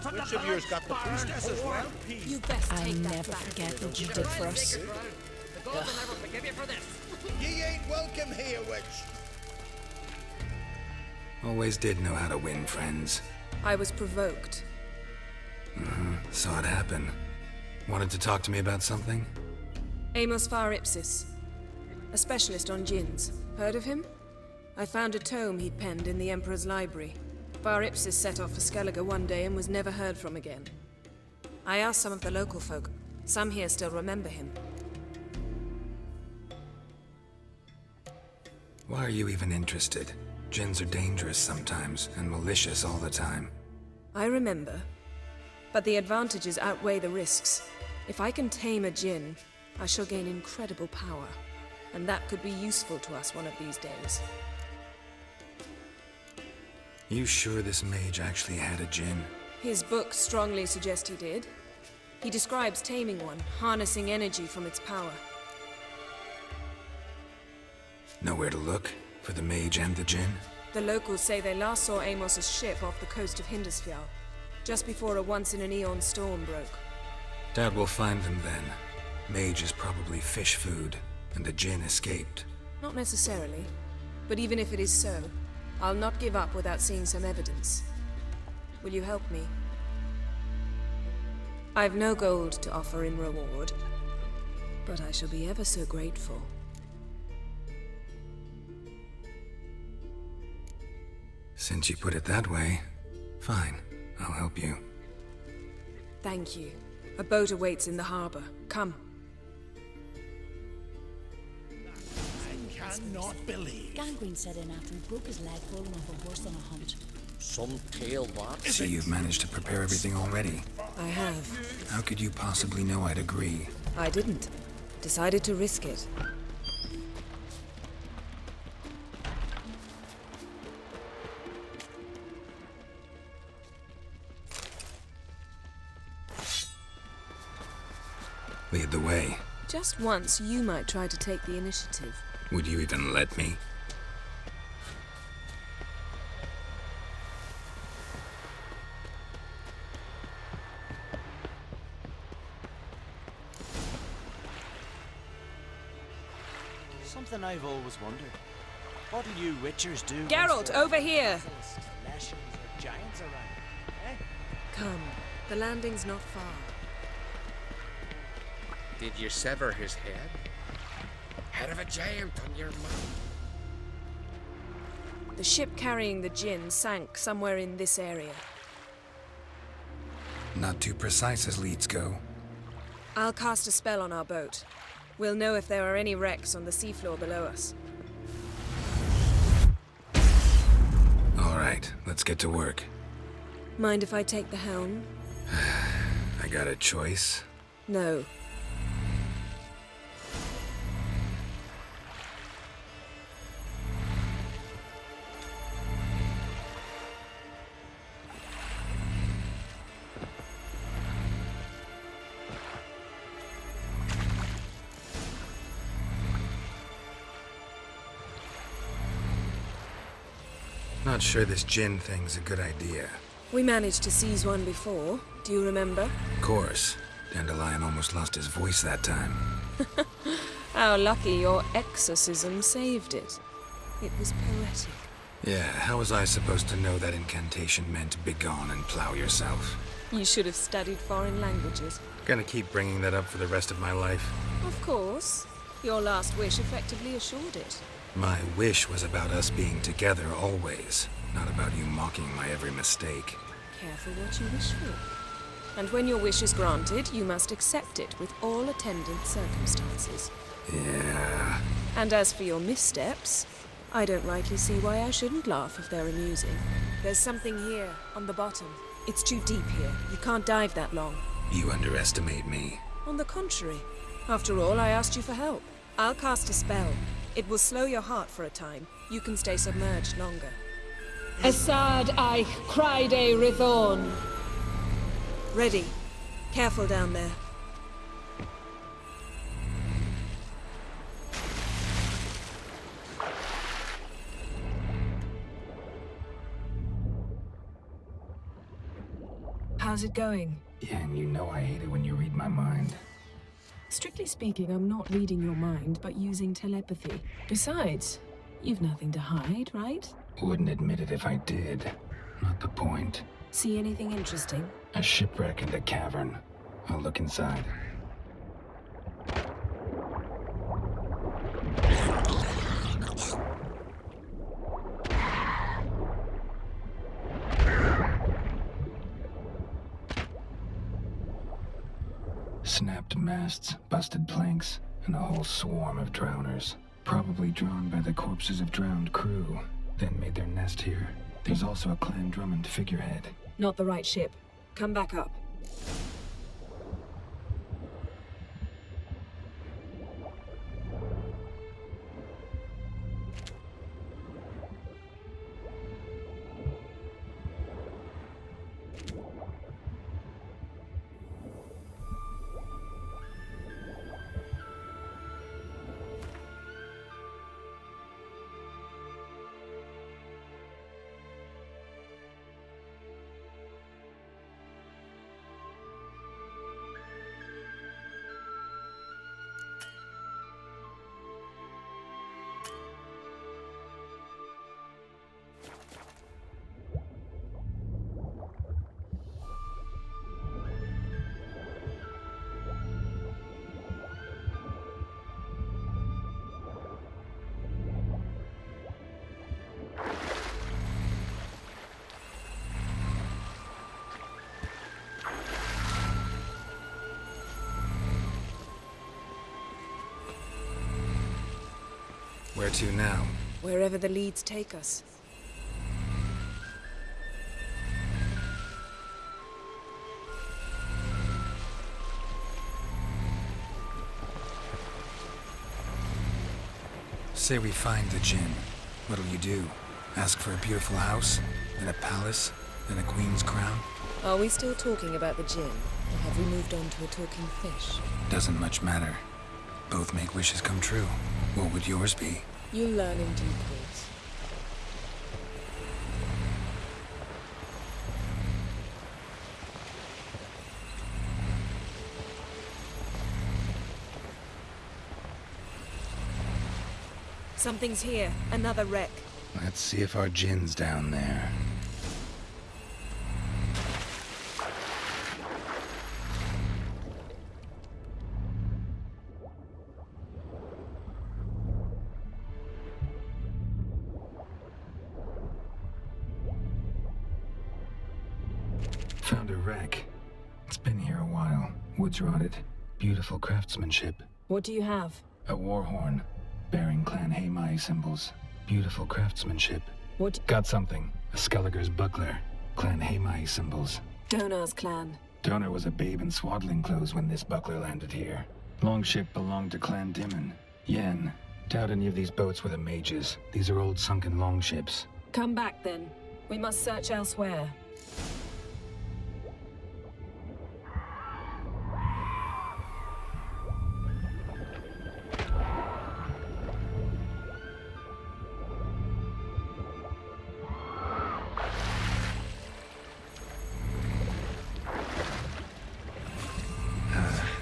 Which of you's got the priestess as well? You best I take that never back. forget what you did for us. The gods will never forgive you for this. Ye ain't welcome here, witch. Always did know how to win friends. I was provoked. Saw it happen. Wanted to talk to me about something? Amos Far Ipsis, a specialist on djinns. Heard of him? I found a tome he'd penned in the Emperor's library. Far Ipsis set off for Skellige one day and was never heard from again. I asked some of the local folk. Some here still remember him. Why are you even interested? Djinns are dangerous sometimes, and malicious all the time. I remember. But the advantages outweigh the risks. If I can tame a djinn, I shall gain incredible power. And that could be useful to us one of these days. You sure this mage actually had a djinn? His books strongly suggest he did. He describes taming one, harnessing energy from its power. Nowhere to look? For the mage and the djinn? The locals say they last saw Amos's ship off the coast of Hindisfjall, just before a once-in-an-eon storm broke. Doubt we'll find them then. Mage is probably fish food, and the djinn escaped. Not necessarily. But even if it is so, I'll not give up without seeing some evidence. Will you help me? I've no gold to offer in reward, but I shall be ever so grateful. Since you put it that way, fine. I'll help you. Thank you. A boat awaits in the harbor. Come. I cannot believe. Gangrene set in after he broke his leg falling off a horse on a hunt. Some tale that. So you've managed to prepare everything already? I have. How could you possibly know I'd agree? I didn't. Decided to risk it. Lead the way. Just once, you might try to take the initiative. Would you even let me? Something I've always wondered. What do you witchers do? Geralt, over here! Celestials or giants around, eh? Come. The landing's not far. Did you sever his head? Head of a giant on your mouth. The ship carrying the djinn sank somewhere in this area. Not too precise as leads go. I'll cast a spell on our boat. We'll know if there are any wrecks on the seafloor below us. All right, let's get to work. Mind if I take the helm? I got a choice. No. Not sure this djinn thing's a good idea. We managed to seize one before. Do you remember? Of course. Dandelion almost lost his voice that time. How lucky your exorcism saved it. It was poetic. Yeah, how was I supposed to know that incantation meant begone and plow yourself? You should have studied foreign languages. Gonna keep bringing that up for the rest of my life. Of course. Your last wish effectively assured it. My wish was about us being together always, not about you mocking my every mistake. Careful what you wish for. And when your wish is granted, you must accept it with all attendant circumstances. Yeah. And as for your missteps, I don't rightly see why I shouldn't laugh if they're amusing. There's something here, on the bottom. It's too deep here. You can't dive that long. You underestimate me. On the contrary. After all, I asked you for help. I'll cast a spell. It will slow your heart for a time. You can stay submerged longer. Assad I Cried Rithorn. Ready. Careful down there. How's it going? Yeah, and you know I hate it when you read my mind. Strictly speaking, I'm not reading your mind, but using telepathy. Besides, you've nothing to hide, right? Wouldn't admit it if I did. Not the point. See anything interesting? A shipwreck and a cavern. I'll look inside. Snapped masts, busted planks, and a whole swarm of drowners. Probably drawn by the corpses of drowned crew, then made their nest here. There's also a Clan Drummond figurehead. Not the right ship. Come back up. Where to now? Wherever the leads take us. Say we find the Djinn. What'll you do? Ask for a beautiful house? Then a palace? Then a queen's crown? Are we still talking about the Djinn? Or have we moved on to a talking fish? Doesn't much matter. Both make wishes come true. What would yours be? You'll learn in due course. Something's here. Another wreck. Let's see if our Djinn's down there. Found a wreck. It's been here a while. Wood's rotted. Beautiful craftsmanship. What do you have? A war horn, bearing Clan Haemai symbols. Beautiful craftsmanship. What? Got something. A Skelliger's buckler. Clan Haemai symbols. Donar's clan. Donar was a babe in swaddling clothes when this buckler landed here. Longship belonged to Clan Dimon. Yen. Doubt any of these boats were the mages. These are old sunken longships. Come back then. We must search elsewhere.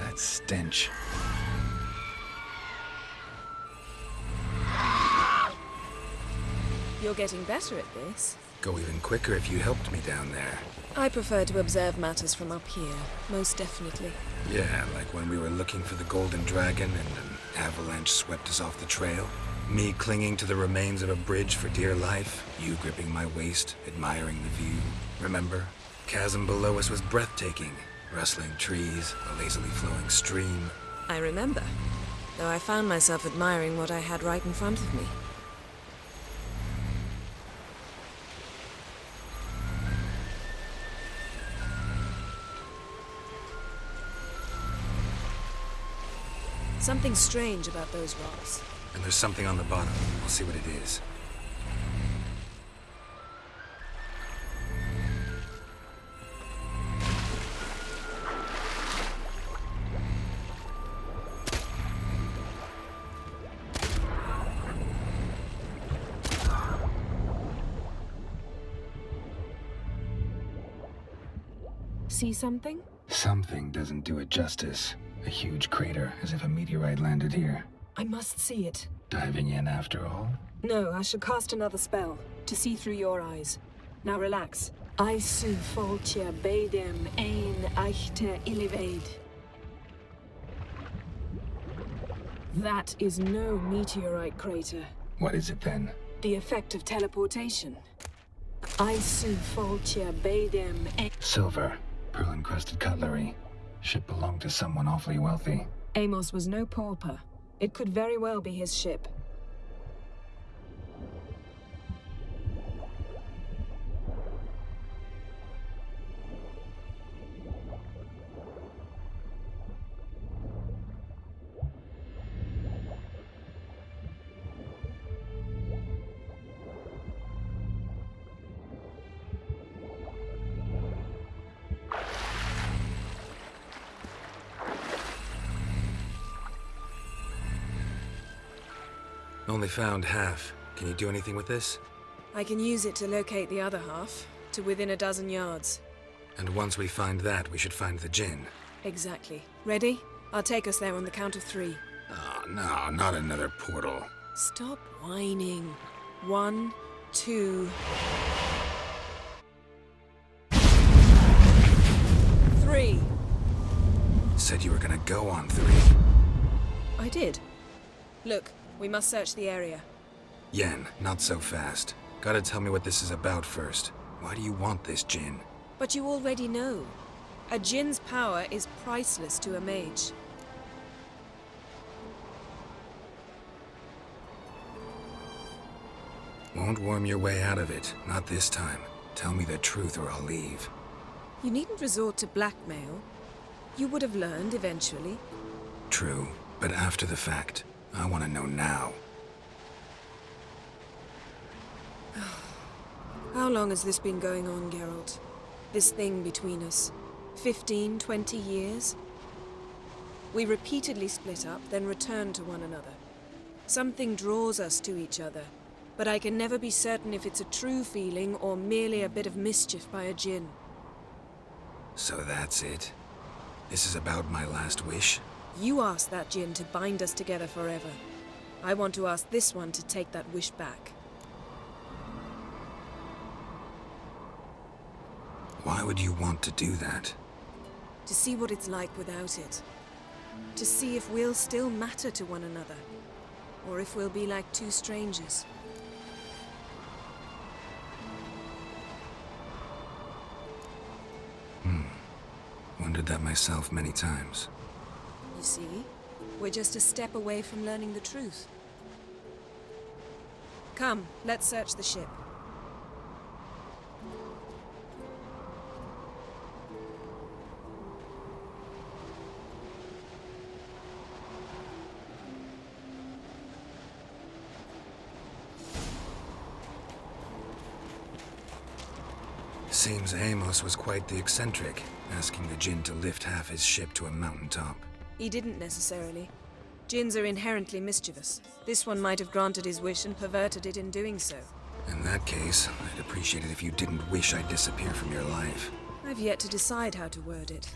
That stench. You're getting better at this. Go even quicker if you helped me down there. I prefer to observe matters from up here, most definitely. Yeah, like when we were looking for the Golden Dragon and an avalanche swept us off the trail. Me clinging to the remains of a bridge for dear life. You gripping my waist, admiring the view. Remember? Chasm below us was breathtaking. Rustling trees, a lazily flowing stream. I remember, though I found myself admiring what I had right in front of me. Something strange about those rocks. And there's something on the bottom. I'll see what it is. See something? Something doesn't do it justice. A huge crater, as if a meteorite landed here. I must see it. Diving in after all? No, I shall cast another spell, to see through your eyes. Now relax. I su foltia bedem ein eichte illivaid. That is no meteorite crater. What is it then? The effect of teleportation. I su foltia bedem ein... Silver. Pearl-encrusted cutlery. Ship belonged to someone awfully wealthy. Amos was no pauper. It could very well be his ship. Only found half. Can you do anything with this? I can use it to locate the other half, to within a dozen yards. And once we find that, we should find the Djinn. Exactly. Ready? I'll take us there on the count of 3. Oh, no, not another portal. Stop whining. 1, 2... 3. Said you were gonna go on 3. I did. Look, we must search the area. Yen, not so fast. Gotta tell me what this is about first. Why do you want this Djinn? But you already know. A Djinn's power is priceless to a mage. Won't worm your way out of it. Not this time. Tell me the truth or I'll leave. You needn't resort to blackmail. You would have learned eventually. True, but after the fact. I want to know now. How long has this been going on, Geralt? This thing between us? 15, 20 years? We repeatedly split up, then returned to one another. Something draws us to each other, but I can never be certain if it's a true feeling or merely a bit of mischief by a Djinn. So that's it? This is about my last wish? You asked that Djinn to bind us together forever. I want to ask this one to take that wish back. Why would you want to do that? To see what it's like without it. To see if we'll still matter to one another. Or if we'll be like two strangers. Wondered that myself many times. You see, we're just a step away from learning the truth. Come, let's search the ship. Seems Amos was quite the eccentric, asking the Djinn to lift half his ship to a mountaintop. He didn't necessarily. Djinns are inherently mischievous. This one might have granted his wish and perverted it in doing so. In that case, I'd appreciate it if you didn't wish I'd disappear from your life. I've yet to decide how to word it.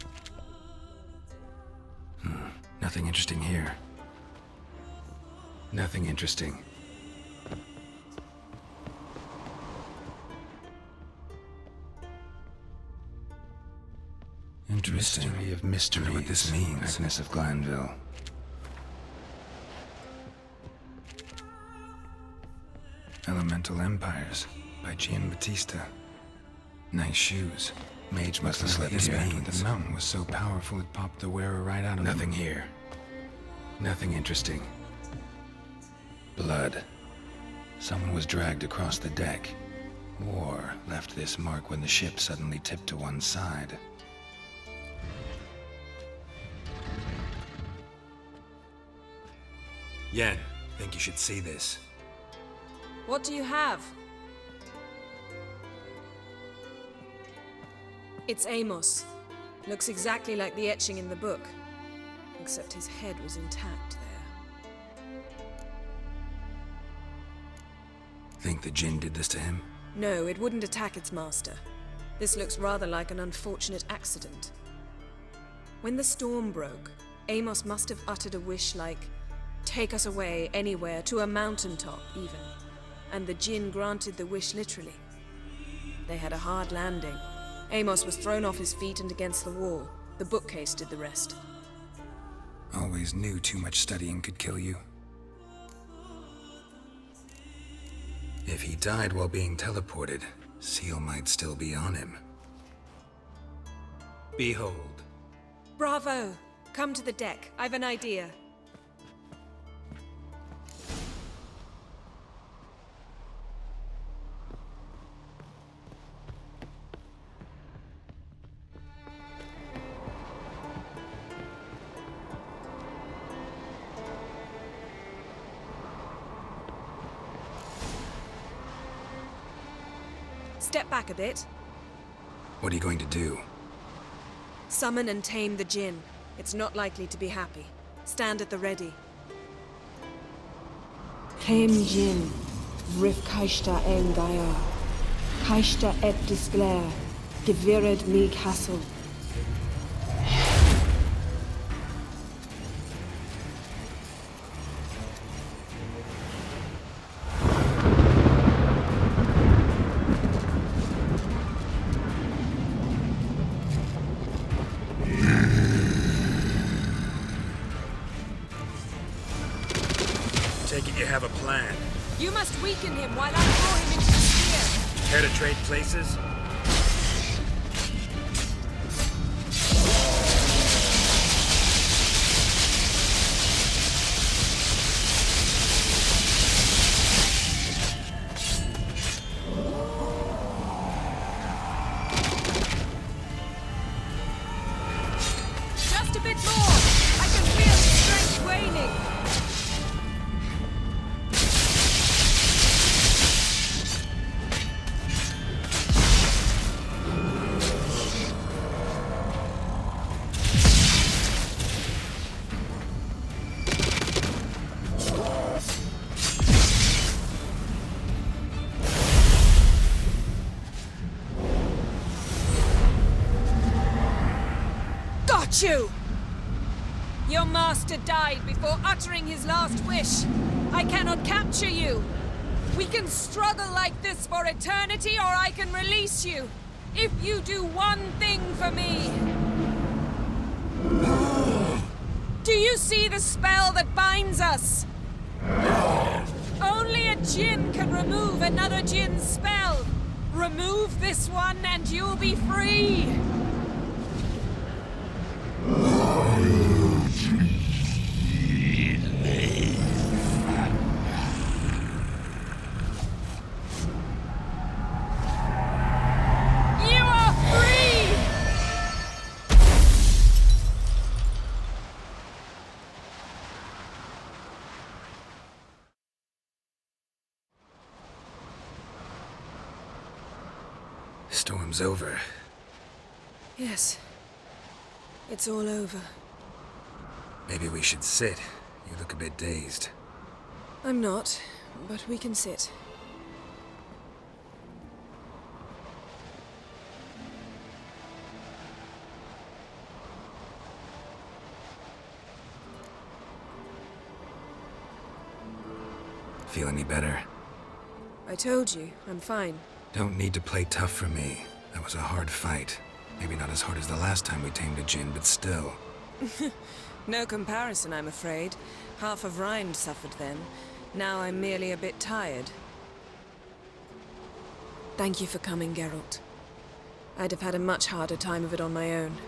Nothing interesting here. Nothing interesting. Interesting. Mystery of mysteries. Wonder what this means. Agnes of Glanville. Elemental Empires by Giambattista. Nice shoes. Mage must have slept here. The mountain was so powerful it popped the wearer right out of him. Nothing here. Nothing interesting. Blood. Someone was dragged across the deck. Or left this mark when the ship suddenly tipped to one side. Yen, think you should see this. What do you have? It's Amos. Looks exactly like the etching in the book. Except his head was intact there. Think the Djinn did this to him? No, it wouldn't attack its master. This looks rather like an unfortunate accident. When the storm broke, Amos must have uttered a wish like, "Take us away, anywhere, to a mountaintop, even." And the Jinn granted the wish literally. They had a hard landing. Amos was thrown off his feet and against the wall. The bookcase did the rest. Always knew too much studying could kill you. If he died while being teleported, Seal might still be on him. Behold. Bravo! Come to the deck. I've an idea. Step back a bit. What are you going to do? Summon and tame the Jinn. It's not likely to be happy. Stand at the ready. Tame Jinn, Rif Kaishta en Gaia, Kaishta et Disglair, Gevired me Castle. Take it you have a plan. You must weaken him while I throw him into the sphere. Care to trade places? Just a bit more. I can feel his strength waning. You! Your master died before uttering his last wish. I cannot capture you. We can struggle like this for eternity, or I can release you. If you do one thing for me. Do you see the spell that binds us? Only a Jinn can remove another Jinn's spell. Remove this one and you'll be free. Storm's over. Yes. It's all over. Maybe we should sit. You look a bit dazed. I'm not, but we can sit. Feel any better? I told you, I'm fine. Don't need to play tough for me. That was a hard fight. Maybe not as hard as the last time we tamed a Jinn, but still. No comparison, I'm afraid. Half of Rind suffered then. Now I'm merely a bit tired. Thank you for coming, Geralt. I'd have had a much harder time of it on my own.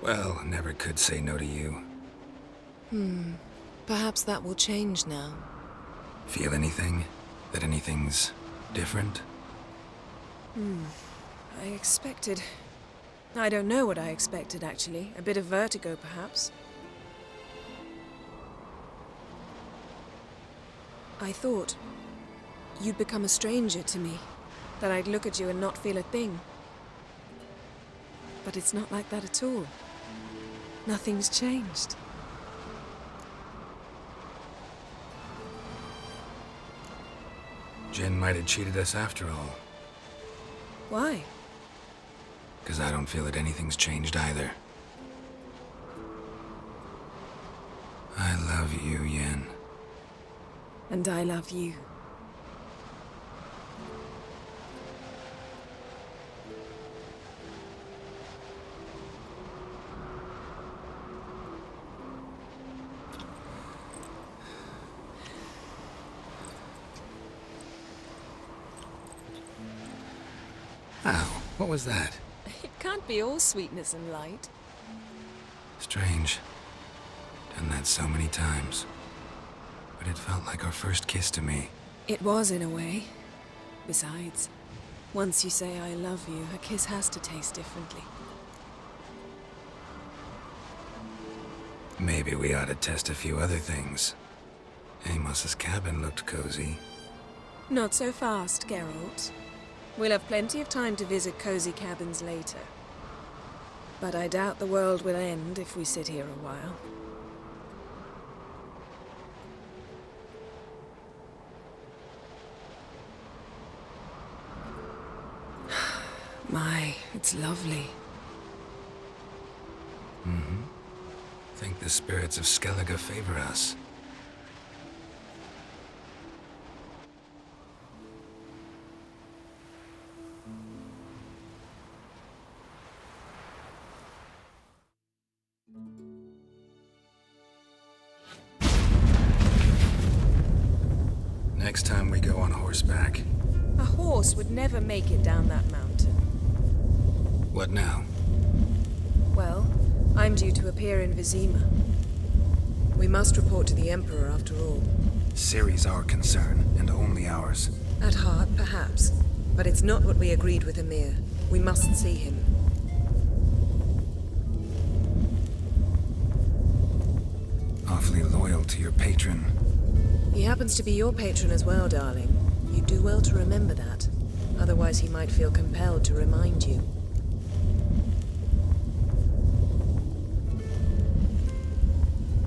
Well, never could say no to you. Perhaps that will change now. Feel anything? That anything's different? I expected... I don't know what I expected, actually. A bit of vertigo, perhaps. I thought you'd become a stranger to me. That I'd look at you and not feel a thing. But it's not like that at all. Nothing's changed. Jin might have cheated us after all. Why? Because I don't feel that anything's changed either. I love you, Yen. And I love you. Ow, what was that? It can't be all sweetness and light. Strange. Done that so many times. But it felt like our first kiss to me. It was, in a way. Besides, once you say I love you, a kiss has to taste differently. Maybe we ought to test a few other things. Amos's cabin looked cozy. Not so fast, Geralt. We'll have plenty of time to visit cozy cabins later. But I doubt the world will end if we sit here a while. My, it's lovely. Mm-hmm. Think the spirits of Skellige favor us. Next time we go on horseback. A horse would never make it down that mountain. What now? Well, I'm due to appear in Vizima. We must report to the Emperor after all. Ciri's our concern, and only ours. At heart, perhaps. But it's not what we agreed with Emir. We must see him. Awfully loyal to your patron. He happens to be your patron as well, darling. You do well to remember that. Otherwise he might feel compelled to remind you.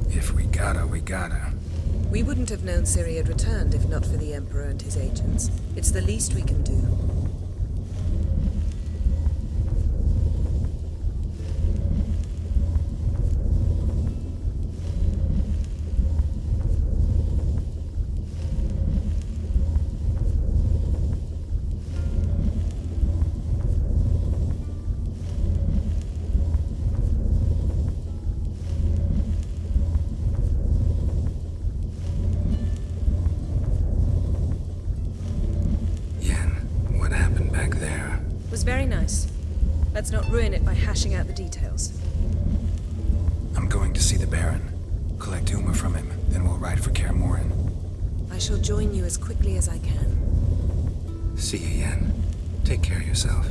If we gotta, we gotta. We wouldn't have known Ciri had returned if not for the Emperor and his agents. It's the least we can do. Very nice. Let's not ruin it by hashing out the details. I'm going to see the Baron. Collect Uma from him, then we'll ride for Kaer Morhen. I shall join you as quickly as I can. See you, Yen. Take care of yourself.